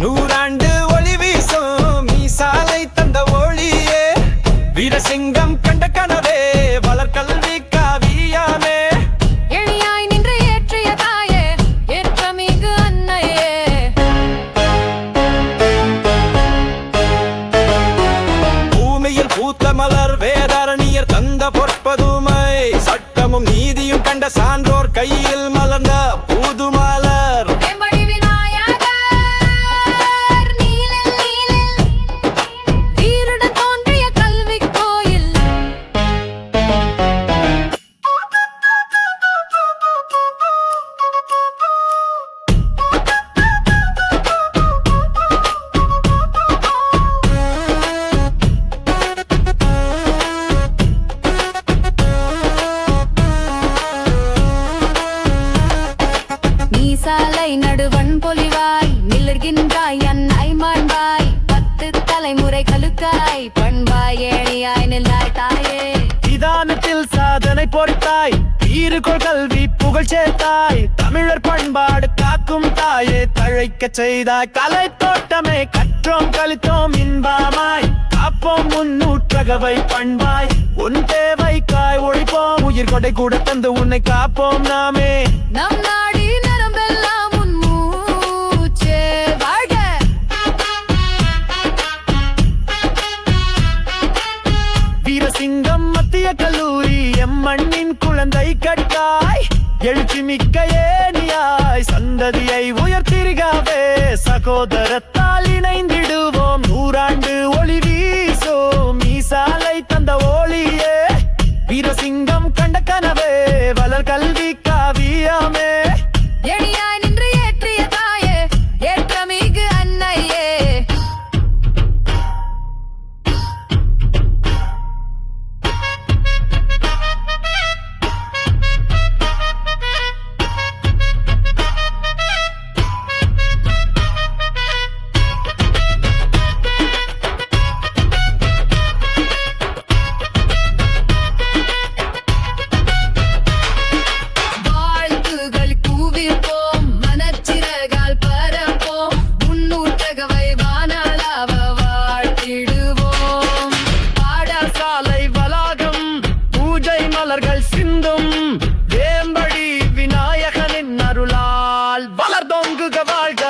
நூறாண்டு ஒளி வீசும் மீசாலை தந்த ஒளியே, வீரசிங்கம் கண்ட கனவே, வளர்கல்வி காவியமே. எளியாய் நின்று ஏற்றிய தாயே, ஏற்றமிகு அன்னையே. பூமியில் பூத்த மலர் வேதாரணியர் தந்த பொற்பதுமை, சட்டமும் நீதியும் கண்ட சான்றோர் கையில் மலர்ந்த புது மலர். சாலை நடுவன் பொலிவாய் நிலர்கின்றாய் அன்னை மாண்பாய், 10 தலைமுறைகளுக்காய் பண்பாய் ஏழியாய் நின்றாய் தாயே. விதானத்தில் சாதனை பொறித்தாய், ஈறுகோள் கல்வி புகழ் சேர்த்தாய், தமிழர் பண்பாடு காக்கும் தாயே தழைக்க செய்தாய். கலை தோட்டமே கற்றோம் கழித்தோம் இன்பாமாய், காப்போம் முன்னூற்றகவை பண்பாய். உன் தேவைக்காய் ஒழிப்போம் உயிர் கொடை கூட தந்து உன்னை காப்போம் நாமே. நம் நாடி நரம்பெல்லாம் உன் மூச்சே வாழ்க. வீரசிங்கம் மத்திய கல்லூரி எம் மண்ணின் குழந்தை கட்டாய், எழுச்சி மிக்க ஏனியாய் சந்ததியை உயர்த்திருகாவே. சகோதரத்தால் இணைந்திடுவோம், நூறாண்டு ஒளி வீசும் மீசாலை தந்த ஒளியே, வீரசிங்கம் கண்ட கனவே, வளர் கல்வி காவியமே. எளியாய் நின்று ஏற்றிய தாயே, ஏற்றமிகு அன்னையே. சிந்தும் வேம்படி விநாயகனின் அருளால் வளர்ந்தோங்குக வாழ்க.